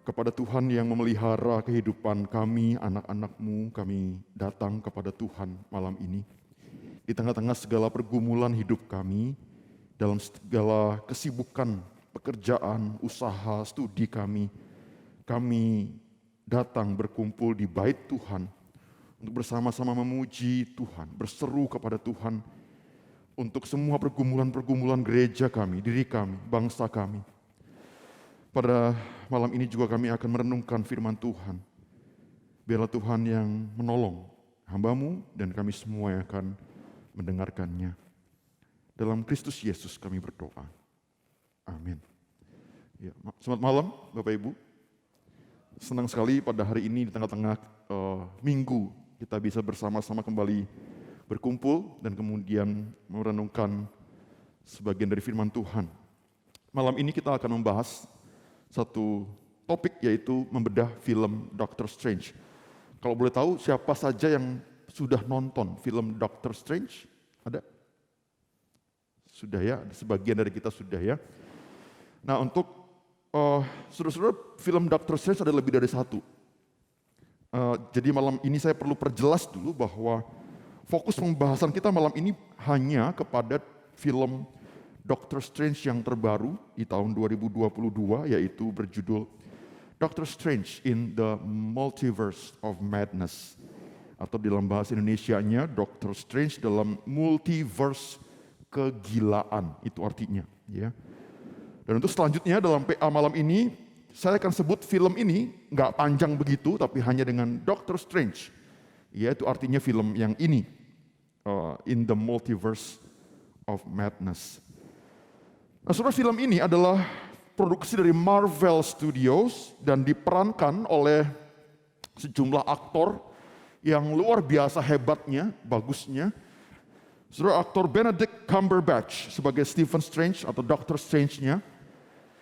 kepada Tuhan yang memelihara kehidupan kami, anak-anak-Mu, kami datang kepada Tuhan malam ini. Di tengah-tengah segala pergumulan hidup kami, dalam segala kesibukan, pekerjaan, usaha, studi kami datang berkumpul di bait Tuhan untuk bersama-sama memuji Tuhan, berseru kepada Tuhan untuk semua pergumulan-pergumulan gereja kami, diri kami, bangsa kami. Pada malam ini juga kami akan merenungkan firman Tuhan. Biarlah Tuhan yang menolong hamba-Mu dan kami semua yang akan mendengarkannya. Dalam Kristus Yesus kami berdoa. Amin. Ya, selamat malam Bapak Ibu. Senang sekali pada hari ini di tengah-tengah minggu kita bisa bersama-sama kembali berkumpul dan kemudian merenungkan sebagian dari firman Tuhan. Malam ini kita akan membahas satu topik, yaitu membedah film Doctor Strange. Kalau boleh tahu siapa saja yang sudah nonton film Doctor Strange? Ada? Sudah ya, sebagian dari kita sudah ya. Nah, untuk saudara-saudara, film Doctor Strange ada lebih dari satu. Jadi malam ini saya perlu perjelas dulu bahwa fokus pembahasan kita malam ini hanya kepada film Doctor Strange yang terbaru di tahun 2022, yaitu berjudul Doctor Strange in the Multiverse of Madness, atau dalam bahasa Indonesianya Doctor Strange dalam multiverse kegilaan, itu artinya ya. Dan untuk selanjutnya dalam PA malam ini saya akan sebut film ini nggak panjang begitu, tapi hanya dengan Doctor Strange, yaitu artinya film yang ini, in the Multiverse of Madness. Nah, saudara, film ini adalah produksi dari Marvel Studios dan diperankan oleh sejumlah aktor yang luar biasa hebatnya, bagusnya. Saudara, aktor Benedict Cumberbatch sebagai Stephen Strange atau Doctor Strange-nya.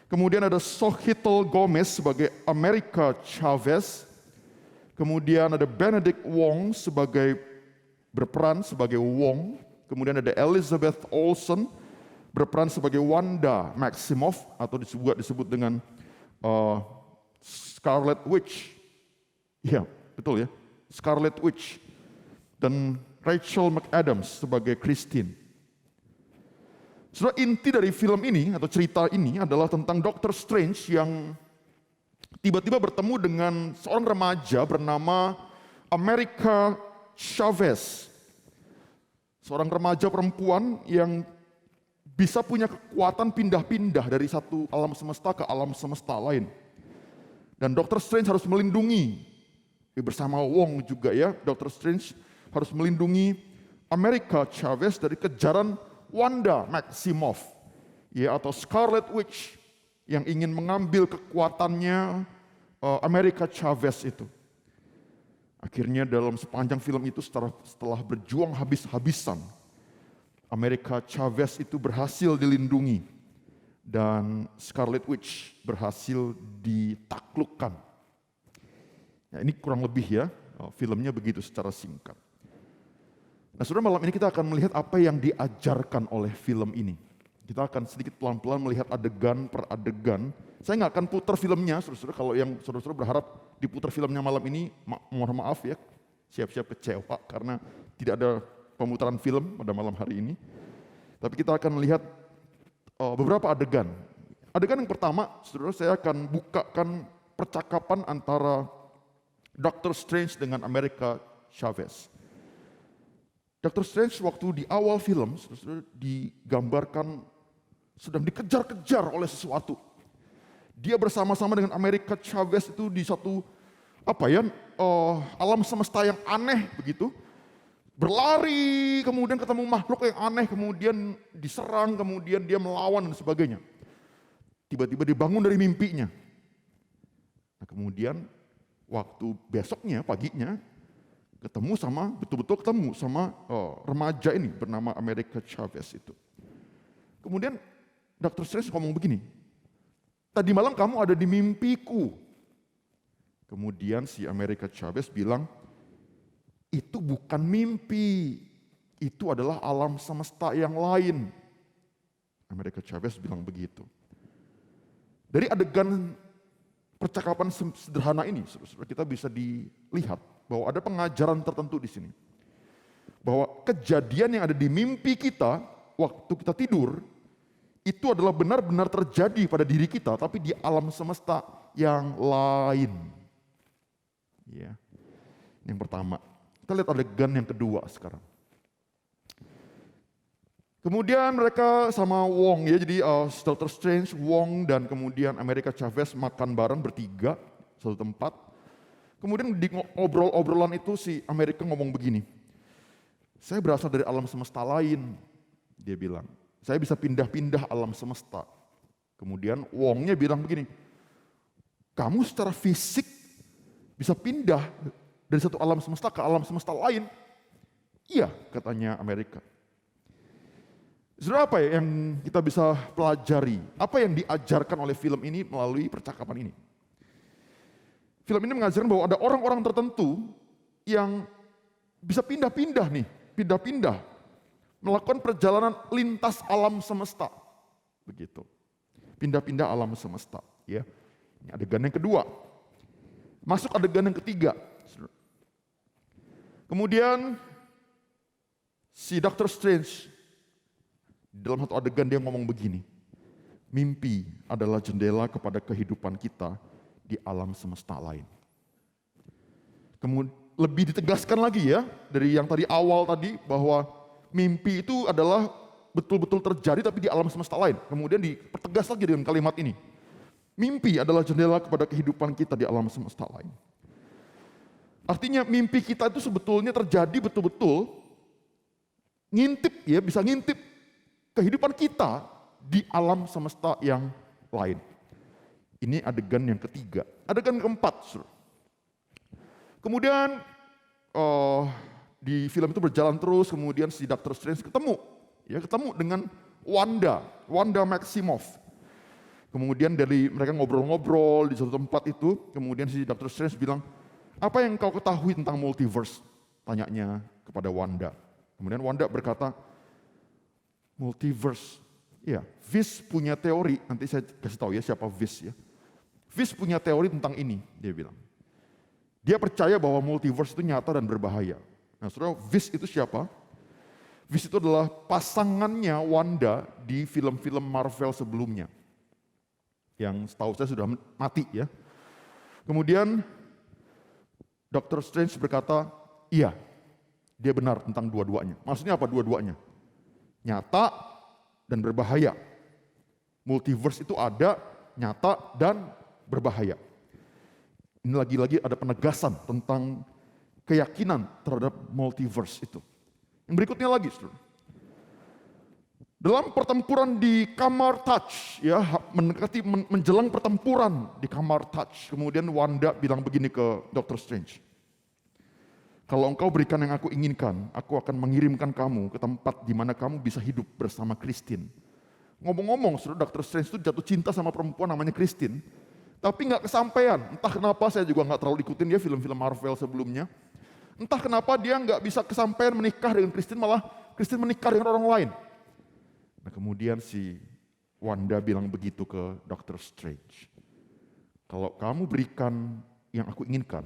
Kemudian ada Xochitl Gomez sebagai America Chavez. Kemudian ada Benedict Wong berperan sebagai Wong. Kemudian ada Elizabeth Olsen berperan sebagai Wanda Maximoff, atau disebut dengan Scarlet Witch. Iya, betul ya, Scarlet Witch. Dan Rachel McAdams sebagai Christine. Saudara, inti dari film ini atau cerita ini adalah tentang Doctor Strange yang tiba-tiba bertemu dengan seorang remaja bernama America Chavez. Seorang remaja perempuan yang bisa punya kekuatan pindah-pindah dari satu alam semesta ke alam semesta lain. Dan Doctor Strange harus melindungi, bersama Wong juga ya, Doctor Strange harus melindungi America Chavez dari kejaran Wanda Maximoff, ya, atau Scarlet Witch yang ingin mengambil kekuatannya America Chavez itu. Akhirnya dalam sepanjang film itu setelah berjuang habis-habisan, America Chavez itu berhasil dilindungi dan Scarlet Witch berhasil ditaklukkan. Ya, ini kurang lebih ya, filmnya begitu secara singkat. Nah, saudara, malam ini kita akan melihat apa yang diajarkan oleh film ini. Kita akan sedikit pelan-pelan melihat adegan per adegan. Saya nggak akan putar filmnya, saudara-saudara. Kalau yang saudara-saudara berharap diputar filmnya malam ini, mohon maaf ya, siap-siap kecewa karena tidak ada pemutaran film pada malam hari ini. Tapi kita akan melihat beberapa adegan. Adegan yang pertama, saudara, saya akan bukakan percakapan antara Doctor Strange dengan America Chavez. Doctor Strange waktu di awal film, saudara, digambarkan sedang dikejar-kejar oleh sesuatu. Dia bersama-sama dengan America Chavez itu di satu alam semesta yang aneh begitu. Berlari, kemudian ketemu makhluk yang aneh, kemudian diserang, kemudian dia melawan dan sebagainya. Tiba-tiba dibangun dari mimpinya. Nah, kemudian waktu besoknya, paginya, betul-betul ketemu sama remaja ini bernama America Chavez itu. Kemudian Dr. Strange ngomong begini, tadi malam kamu ada di mimpiku. Kemudian si America Chavez bilang, itu bukan mimpi, itu adalah alam semesta yang lain. America Chavez bilang begitu. Dari adegan percakapan sederhana ini, saudara-saudara, kita bisa dilihat bahwa ada pengajaran tertentu di sini. Bahwa kejadian yang ada di mimpi kita waktu kita tidur, itu adalah benar-benar terjadi pada diri kita, tapi di alam semesta yang lain. Ya. Yang pertama. Kita lihat adegan yang kedua sekarang. Kemudian mereka sama Wong ya, jadi Doctor Strange, Wong, dan kemudian America Chavez makan bareng bertiga satu tempat. Kemudian di obrolan itu si America ngomong begini, saya berasal dari alam semesta lain, dia bilang. Saya bisa pindah-pindah alam semesta. Kemudian Wongnya bilang begini, kamu secara fisik bisa pindah dari satu alam semesta ke alam semesta lain? Iya, katanya Amerika. Saudara, apa ya yang kita bisa pelajari? Apa yang diajarkan oleh film ini melalui percakapan ini? Film ini mengajarkan bahwa ada orang-orang tertentu yang bisa pindah-pindah nih, pindah-pindah, melakukan perjalanan lintas alam semesta. Begitu. Pindah-pindah alam semesta. Ya. Ini adegan yang kedua. Masuk adegan yang ketiga. Kemudian si Doctor Strange dalam satu adegan dia ngomong begini, mimpi adalah jendela kepada kehidupan kita di alam semesta lain. Kemudian lebih ditegaskan lagi ya, dari yang tadi awal tadi bahwa mimpi itu adalah betul-betul terjadi tapi di alam semesta lain. Kemudian dipertegas lagi dengan kalimat ini, mimpi adalah jendela kepada kehidupan kita di alam semesta lain. Artinya mimpi kita itu sebetulnya terjadi betul-betul ngintip ya, bisa ngintip kehidupan kita di alam semesta yang lain. Ini adegan yang ketiga. Adegan keempat. Kemudian di film itu berjalan terus, kemudian si Doctor Strange ketemu dengan Wanda Maximoff. Kemudian dari mereka ngobrol-ngobrol di satu tempat itu, kemudian si Doctor Strange bilang, apa yang kau ketahui tentang multiverse? Tanyanya kepada Wanda. Kemudian Wanda berkata, multiverse. Ya, Viz punya teori, nanti saya kasih tahu ya siapa Viz ya. Viz punya teori tentang ini, dia bilang. Dia percaya bahwa multiverse itu nyata dan berbahaya. Nah, saudara, Viz itu siapa? Viz itu adalah pasangannya Wanda di film-film Marvel sebelumnya. Yang setahu saya sudah mati ya. Kemudian Doctor Strange berkata, iya, dia benar tentang dua-duanya. Maksudnya apa dua-duanya? Nyata dan berbahaya. Multiverse itu ada, nyata dan berbahaya. Ini lagi-lagi ada penegasan tentang keyakinan terhadap multiverse itu. Yang berikutnya lagi, saudara. Dalam pertempuran di kamar Touch, ya, mendekati menjelang pertempuran di kamar Touch, kemudian Wanda bilang begini ke Doctor Strange. Kalau engkau berikan yang aku inginkan, aku akan mengirimkan kamu ke tempat di mana kamu bisa hidup bersama Christine. Ngomong-ngomong, saudara, Dr. Strange itu jatuh cinta sama perempuan namanya Christine, tapi nggak kesampaian. Entah kenapa, saya juga nggak terlalu ikutin dia film-film Marvel sebelumnya. Entah kenapa dia nggak bisa kesampaian menikah dengan Christine, malah Christine menikah dengan orang lain. Nah, kemudian si Wanda bilang begitu ke Dr. Strange. Kalau kamu berikan yang aku inginkan,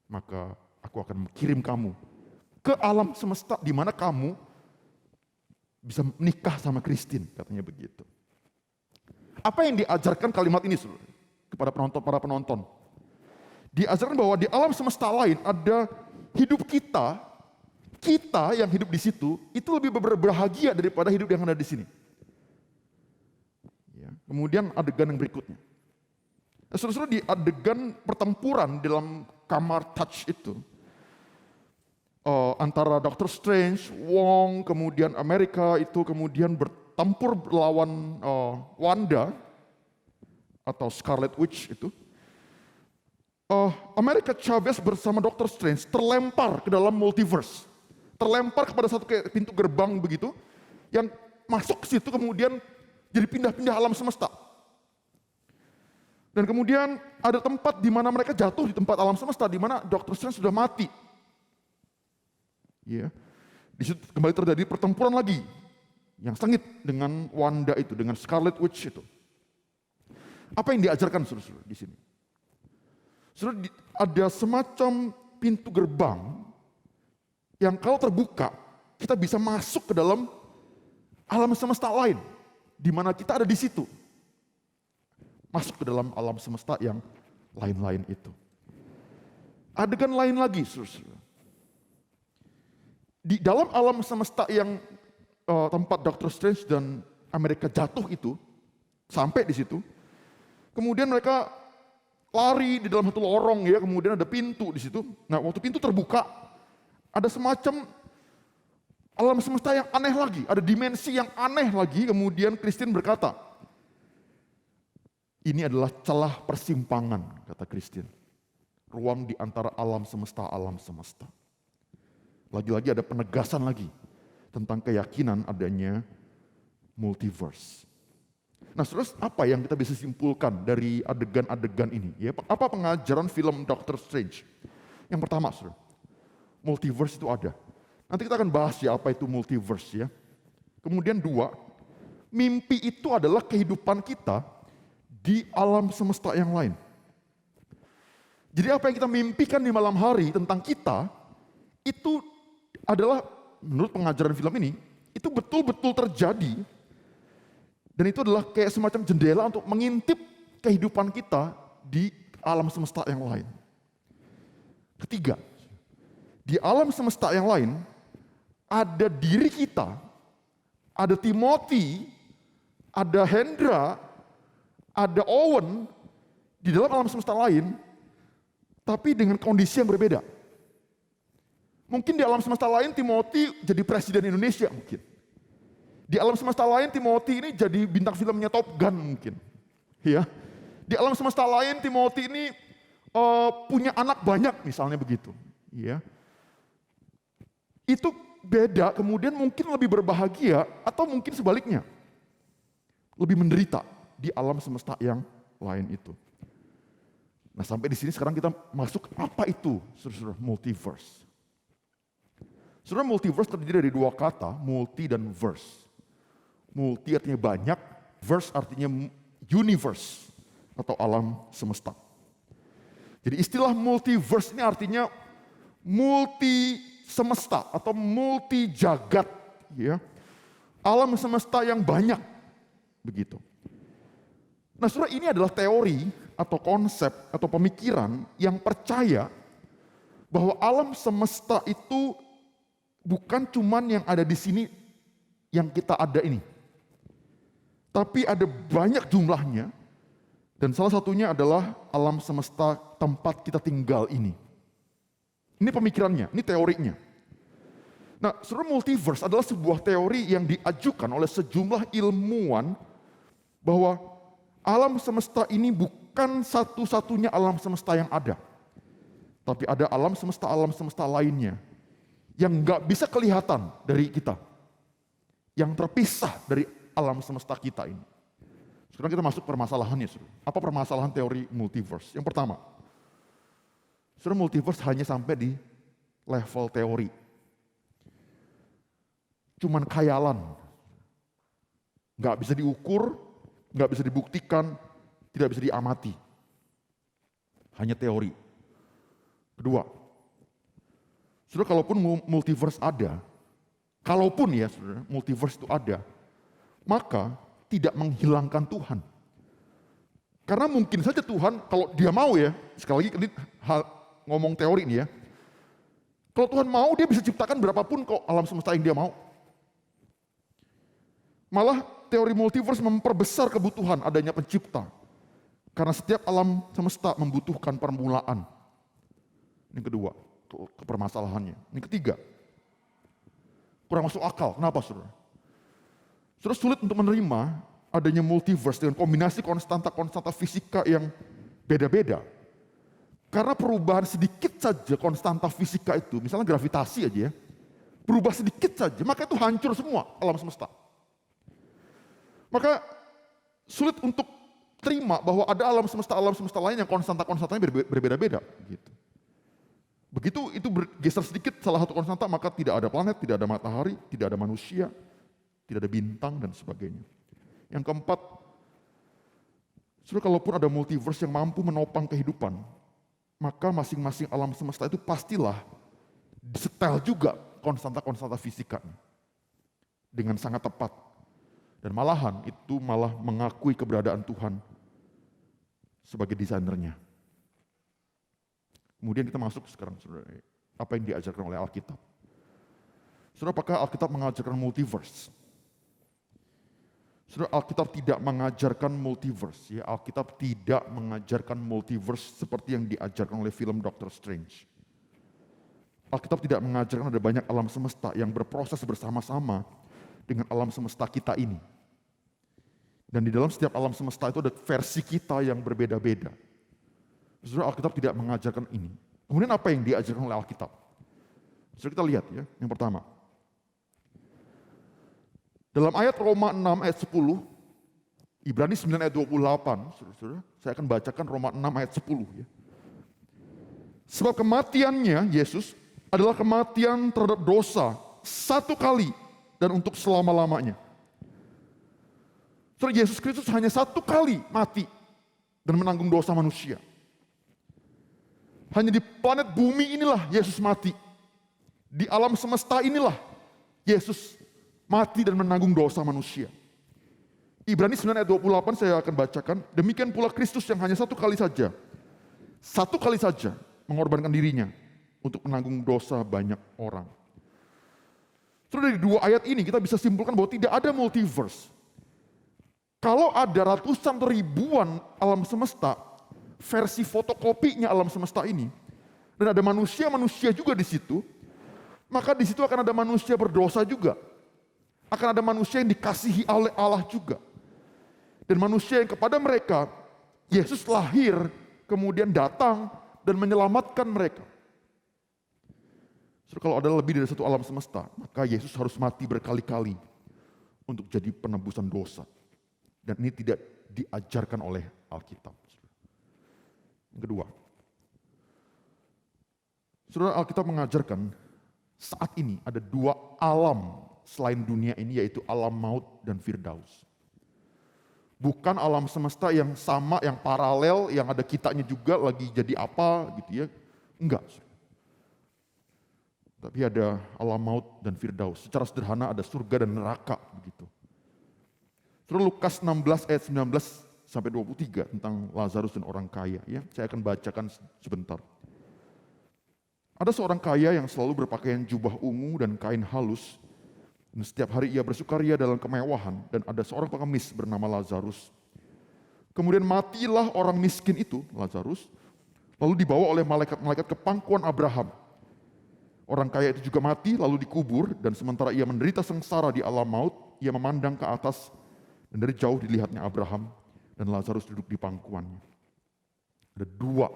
maka aku akan mengirim kamu ke alam semesta di mana kamu bisa menikah sama Christine, katanya begitu. Apa yang diajarkan kalimat ini kepada para penonton? Diajarkan bahwa di alam semesta lain ada hidup kita yang hidup di situ itu lebih berbahagia daripada hidup yang ada di sini. Ya. Kemudian adegan yang berikutnya. Saudara-saudara, di adegan pertempuran dalam kamar Touch itu, antara Doctor Strange, Wong, kemudian Amerika itu kemudian bertempur melawan Wanda atau Scarlet Witch itu. America Chavez bersama Doctor Strange terlempar ke dalam multiverse, terlempar kepada satu kayak pintu gerbang begitu, yang masuk ke situ kemudian jadi pindah-pindah alam semesta. Dan kemudian ada tempat di mana mereka jatuh di tempat alam semesta di mana Doctor Strange sudah mati. Ya, di situ kembali terjadi pertempuran lagi yang sengit dengan Wanda itu, dengan Scarlet Witch itu. Apa yang diajarkan saudara-saudara di sini? Saudara, ada semacam pintu gerbang yang kalau terbuka, kita bisa masuk ke dalam alam semesta lain, di mana kita ada di situ. Masuk ke dalam alam semesta yang lain-lain itu. Adegan lain lagi, saudara-saudara. Di dalam alam semesta yang tempat Dr. Strange dan Amerika jatuh itu, sampai di situ, kemudian mereka lari di dalam satu lorong ya, kemudian ada pintu di situ. Nah, waktu pintu terbuka, ada semacam alam semesta yang aneh lagi, ada dimensi yang aneh lagi. Kemudian Christine berkata, ini adalah celah persimpangan, kata Christine. Ruang di antara alam semesta. Lagi-lagi ada penegasan lagi tentang keyakinan adanya multiverse. Nah, terus apa yang kita bisa simpulkan dari adegan-adegan ini? Ya, apa pengajaran film Doctor Strange? Yang pertama, saudara, multiverse itu ada. Nanti kita akan bahas ya apa itu multiverse ya. Kemudian dua, mimpi itu adalah kehidupan kita di alam semesta yang lain. Jadi apa yang kita mimpikan di malam hari tentang kita, itu adalah menurut pengajaran film ini, itu betul-betul terjadi. Dan itu adalah kayak semacam jendela untuk mengintip kehidupan kita di alam semesta yang lain. Ketiga, di alam semesta yang lain ada diri kita, ada Timothy, ada Hendra, ada Owen di dalam alam semesta lain, tapi dengan kondisi yang berbeda. Mungkin di alam semesta lain Timothy jadi presiden Indonesia mungkin. Di alam semesta lain Timothy ini jadi bintang filmnya Top Gun mungkin. Ya. Di alam semesta lain Timothy ini punya anak banyak misalnya begitu. Ya. Itu beda, kemudian mungkin lebih berbahagia atau mungkin sebaliknya. Lebih menderita di alam semesta yang lain itu. Nah, sampai di sini sekarang kita masuk apa itu saudara multiverse. Saudara, multiverse terdiri dari dua kata, multi dan verse. Multi artinya banyak, verse artinya universe atau alam semesta. Jadi istilah multiverse ini artinya multi semesta atau multi jagat, ya. Alam semesta yang banyak, begitu. Nah, saudara, ini adalah teori atau konsep atau pemikiran yang percaya bahwa alam semesta itu bukan cuman yang ada di sini yang kita ada ini. Tapi ada banyak jumlahnya, dan salah satunya adalah alam semesta tempat kita tinggal ini. Ini pemikirannya, ini teorinya. Nah, saudara, multiverse adalah sebuah teori yang diajukan oleh sejumlah ilmuwan bahwa alam semesta ini bukan satu-satunya alam semesta yang ada. Tapi ada alam semesta lainnya yang nggak bisa kelihatan dari kita. Yang terpisah dari alam semesta kita ini. Sekarang kita masuk permasalahannya. Saudara. Apa permasalahan teori multiverse? Yang pertama, saudara, multiverse hanya sampai di level teori. Cuman khayalan. Nggak bisa diukur, nggak bisa dibuktikan, tidak bisa diamati. Hanya teori. Kedua, saudara, kalaupun multiverse ada, kalaupun ya saudara, multiverse itu ada, maka tidak menghilangkan Tuhan. Karena mungkin saja Tuhan, kalau dia mau ya, sekali lagi ini ngomong teori ini ya, kalau Tuhan mau dia bisa ciptakan berapapun kok alam semesta yang dia mau. Malah teori multiverse memperbesar kebutuhan adanya pencipta. Karena setiap alam semesta membutuhkan permulaan. Ini kedua, permasalahannya. Ini ketiga, kurang masuk akal. Kenapa, saudara? Saudara, sulit untuk menerima adanya multiverse dengan kombinasi konstanta fisika yang beda-beda. Karena perubahan sedikit saja konstanta fisika itu, misalnya gravitasi aja ya, berubah sedikit saja, maka itu hancur semua alam semesta. Maka sulit untuk terima bahwa ada alam semesta lain yang konstanta-konstantanya berbeda-beda. Gitu. Begitu itu bergeser sedikit salah satu konstanta, maka tidak ada planet, tidak ada matahari, tidak ada manusia, tidak ada bintang dan sebagainya. Yang keempat, Saudara, kalaupun ada multiverse yang mampu menopang kehidupan, maka masing-masing alam semesta itu pastilah disetel juga konstanta-konstanta fisikanya dengan sangat tepat. Dan malahan itu malah mengakui keberadaan Tuhan sebagai desainernya. Kemudian kita masuk sekarang, saudara, apa yang diajarkan oleh Alkitab. Saudara, apakah Alkitab mengajarkan multiverse? Saudara, Alkitab tidak mengajarkan multiverse. Ya, Alkitab tidak mengajarkan multiverse seperti yang diajarkan oleh film Doctor Strange. Alkitab tidak mengajarkan ada banyak alam semesta yang berproses bersama-sama dengan alam semesta kita ini. Dan di dalam setiap alam semesta itu ada versi kita yang berbeda-beda. Saudara, Alkitab tidak mengajarkan ini. Kemudian apa yang diajarkan oleh Alkitab? Saudara, kita lihat ya, yang pertama. Dalam ayat Roma 6 ayat 10, Ibrani 9 ayat 28, saudara, saya akan bacakan Roma 6 ayat 10 ya. Sebab kematiannya Yesus adalah kematian terhadap dosa satu kali dan untuk selama-lamanya. Saudara, Yesus Kristus hanya satu kali mati dan menanggung dosa manusia. Hanya di planet bumi inilah Yesus mati. Di alam semesta inilah Yesus mati dan menanggung dosa manusia. Ibrani 9 ayat 28 saya akan bacakan. Demikian pula Kristus yang hanya satu kali saja mengorbankan dirinya untuk menanggung dosa banyak orang. Terus dari dua ayat ini kita bisa simpulkan bahwa tidak ada multiverse. Kalau ada ratusan ribuan alam semesta, versi fotokopinya alam semesta ini, dan ada manusia-manusia juga di situ, maka di situ akan ada manusia berdosa juga. Akan ada manusia yang dikasihi oleh Allah juga. Dan manusia yang kepada mereka, Yesus lahir, kemudian datang dan menyelamatkan mereka. So, kalau ada lebih dari satu alam semesta, maka Yesus harus mati berkali-kali untuk jadi penebusan dosa. Dan ini tidak diajarkan oleh Alkitab. Yang kedua, saudara, Alkitab mengajarkan saat ini ada dua alam selain dunia ini, yaitu alam maut dan Firdaus. Bukan alam semesta yang sama, yang paralel, yang ada kitanya juga lagi jadi apa gitu ya. Enggak. Tapi ada alam maut dan Firdaus. Secara sederhana ada surga dan neraka begitu. Saudara, Lukas 16 ayat 19 sampai 23 tentang Lazarus dan orang kaya ya. Saya akan bacakan sebentar. Ada seorang kaya yang selalu berpakaian jubah ungu dan kain halus. Dan setiap hari ia bersukaria dalam kemewahan, dan ada seorang pengemis bernama Lazarus. Kemudian matilah orang miskin itu, Lazarus, lalu dibawa oleh malaikat-malaikat ke pangkuan Abraham. Orang kaya itu juga mati, lalu dikubur, dan sementara ia menderita sengsara di alam maut, ia memandang ke atas, dan dari jauh dilihatnya Abraham, dan Lazarus duduk di pangkuannya. Ada dua.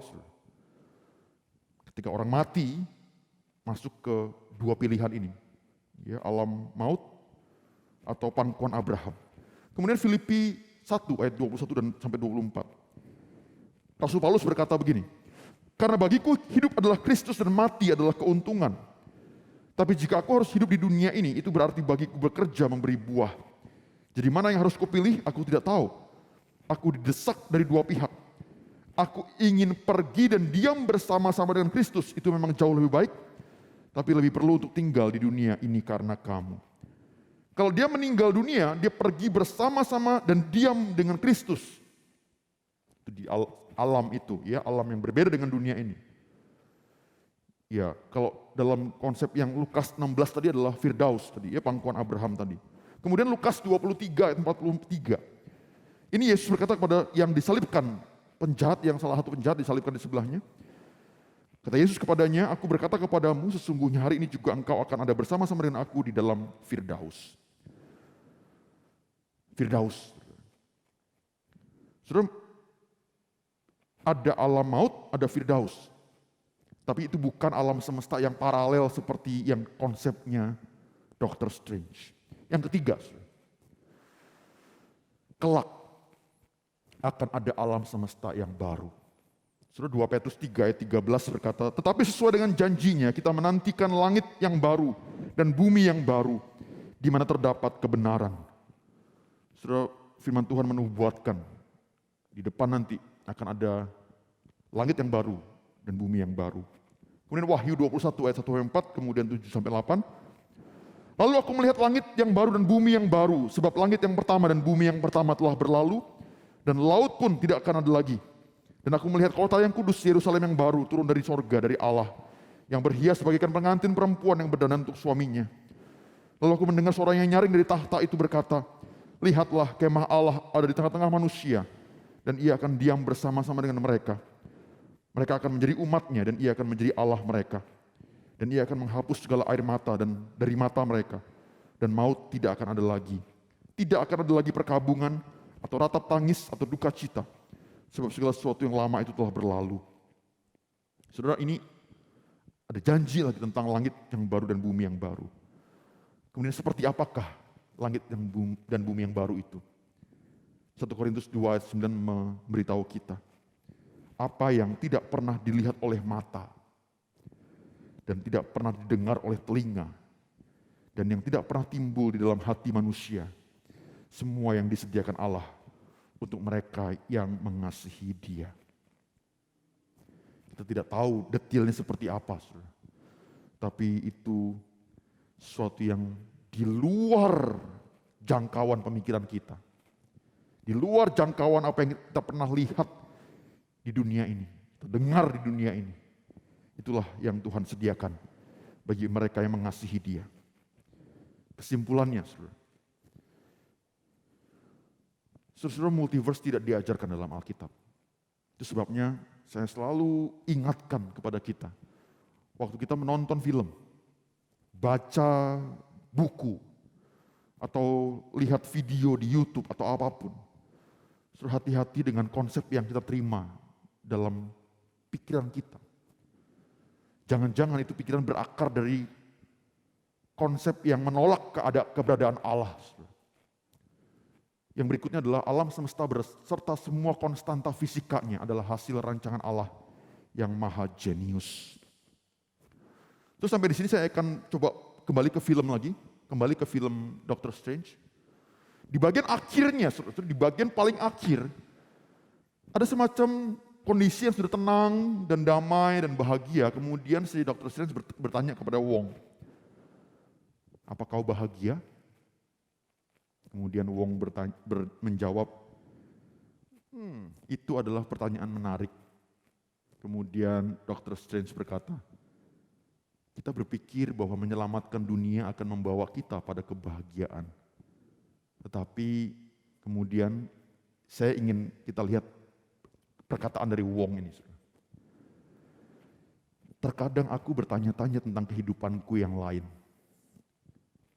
Ketika orang mati, masuk ke dua pilihan ini. Ya, alam maut atau pangkuan Abraham. Kemudian Filipi 1 ayat 21 dan sampai 24. Rasul Paulus berkata begini, karena bagiku hidup adalah Kristus dan mati adalah keuntungan. Tapi jika aku harus hidup di dunia ini, itu berarti bagiku bekerja memberi buah. Jadi mana yang harus kupilih, aku tidak tahu. Aku didesak dari dua pihak. Aku ingin pergi dan diam bersama-sama dengan Kristus, itu memang jauh lebih baik. Tapi lebih perlu untuk tinggal di dunia ini karena kamu. Kalau dia meninggal dunia, dia pergi bersama-sama dan diam dengan Kristus. Itu di alam itu, ya, alam yang berbeda dengan dunia ini. Ya, kalau dalam konsep yang Lukas 16 tadi adalah Firdaus tadi, ya, pangkuan Abraham tadi. Kemudian Lukas 23 ayat 43. Ini Yesus berkata kepada yang disalibkan, penjahat, yang salah satu penjahat disalibkan di sebelahnya. Kata Yesus kepadanya, aku berkata kepadamu, sesungguhnya hari ini juga engkau akan ada bersama-sama dengan aku di dalam Firdaus. Firdaus. Saudara, ada alam maut, ada Firdaus. Tapi itu bukan alam semesta yang paralel seperti yang konsepnya Dr. Strange. Yang ketiga, kelak akan ada alam semesta yang baru. Saudara, 2 Petrus 3 ayat 13 berkata, tetapi sesuai dengan janjinya kita menantikan langit yang baru dan bumi yang baru, di mana terdapat kebenaran. Saudara, firman Tuhan menubuatkan Di depan nanti akan ada langit yang baru dan bumi yang baru. Kemudian Wahyu 21 ayat 1-4, kemudian 7-8. Lalu aku melihat langit yang baru dan bumi yang baru, sebab langit yang pertama dan bumi yang pertama telah berlalu, dan laut pun tidak akan ada lagi. Dan aku melihat kota yang kudus, Yerusalem yang baru, turun dari sorga, dari Allah, yang berhias bagaikan pengantin perempuan yang berdandan untuk suaminya. Lalu aku mendengar suara yang nyaring dari tahta itu berkata, lihatlah, kemah Allah ada di tengah-tengah manusia, dan ia akan diam bersama-sama dengan mereka. Mereka akan menjadi umatnya dan ia akan menjadi Allah mereka. Dan ia akan menghapus segala air mata dan dari mata mereka. Dan maut tidak akan ada lagi. Tidak akan ada lagi perkabungan atau ratap tangis atau duka cita. Sebab segala sesuatu yang lama itu telah berlalu. Saudara, ini ada janji lagi tentang langit yang baru dan bumi yang baru. Kemudian seperti apakah langit dan bumi yang baru itu? 1 Korintus 2 ayat 9 memberitahu kita. Apa yang tidak pernah dilihat oleh mata dan tidak pernah didengar oleh telinga dan yang tidak pernah timbul di dalam hati manusia, semua yang disediakan Allah untuk mereka yang mengasihi Dia. Kita tidak tahu detailnya seperti apa, saudara. Tapi itu sesuatu yang di luar jangkauan pemikiran kita, di luar jangkauan apa yang kita pernah lihat di dunia ini, dengar di dunia ini. Itulah yang Tuhan sediakan bagi mereka yang mengasihi Dia. Kesimpulannya, saudara, multiverse tidak diajarkan dalam Alkitab. Itu sebabnya saya selalu ingatkan kepada kita, waktu kita menonton film, baca buku, atau lihat video di YouTube atau apapun, hati-hati dengan konsep yang kita terima dalam pikiran kita. Jangan-jangan itu pikiran berakar dari konsep yang menolak keberadaan Allah. Yang berikutnya adalah alam semesta beserta semua konstanta fisikanya adalah hasil rancangan Allah yang maha jenius. Terus sampai di sini saya akan coba kembali ke film lagi, kembali ke film Doctor Strange. Di bagian akhirnya, di bagian paling akhir, ada semacam kondisi yang sudah tenang dan damai dan bahagia. Kemudian si Dr. Strange bertanya kepada Wong, apa kau bahagia? Kemudian Wong menjawab, itu adalah pertanyaan menarik. Kemudian Dr. Strange berkata, kita berpikir bahwa menyelamatkan dunia akan membawa kita pada kebahagiaan. Tetapi kemudian saya ingin kita lihat perkataan dari Wong ini. Terkadang aku bertanya-tanya tentang kehidupanku yang lain.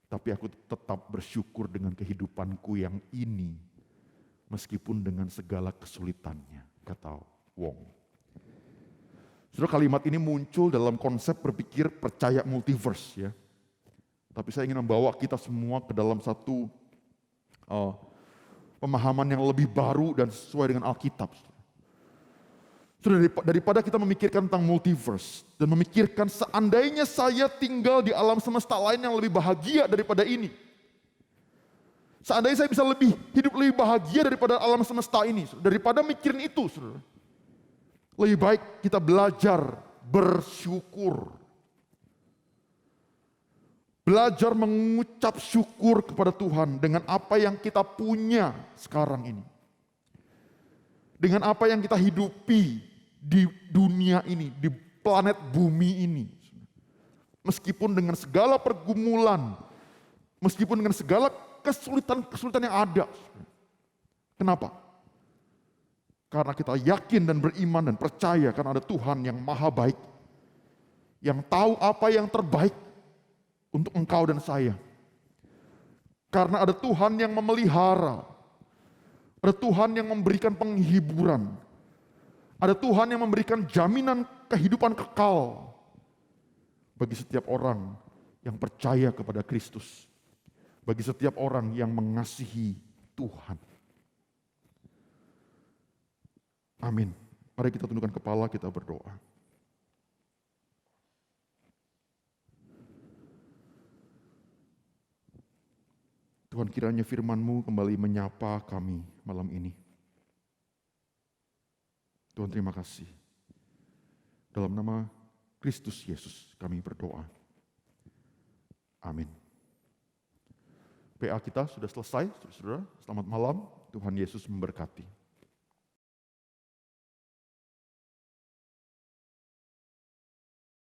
Tapi aku tetap bersyukur dengan kehidupanku yang ini. Meskipun dengan segala kesulitannya, kata Wong. Saudara, kalimat ini muncul dalam konsep berpikir percaya multiverse, ya. Tapi saya ingin membawa kita semua ke dalam satu pemahaman yang lebih baru dan sesuai dengan Alkitab. Daripada kita memikirkan tentang multiverse dan memikirkan seandainya saya tinggal di alam semesta lain yang lebih bahagia daripada ini. Seandainya saya bisa hidup lebih bahagia daripada alam semesta ini. Daripada mikirin itu, saudara. Lebih baik kita belajar bersyukur. Belajar mengucap syukur kepada Tuhan dengan apa yang kita punya sekarang ini. Dengan apa yang kita hidupi di dunia ini, di planet bumi ini. Meskipun dengan segala pergumulan, meskipun dengan segala kesulitan-kesulitan yang ada. Kenapa? Karena kita yakin dan beriman dan percaya karena ada Tuhan yang maha baik. Yang tahu apa yang terbaik untuk engkau dan saya. Karena ada Tuhan yang memelihara. Ada Tuhan yang memberikan penghiburan. Ada Tuhan yang memberikan jaminan kehidupan kekal bagi setiap orang yang percaya kepada Kristus. Bagi setiap orang yang mengasihi Tuhan. Amin. Mari kita tundukkan kepala, kita berdoa. Tuhan, kiranya firman-Mu kembali menyapa kami malam ini. Tuhan terima kasih. Dalam nama Kristus Yesus kami berdoa. Amin. PA kita sudah selesai, saudara-saudara. Selamat malam, Tuhan Yesus memberkati.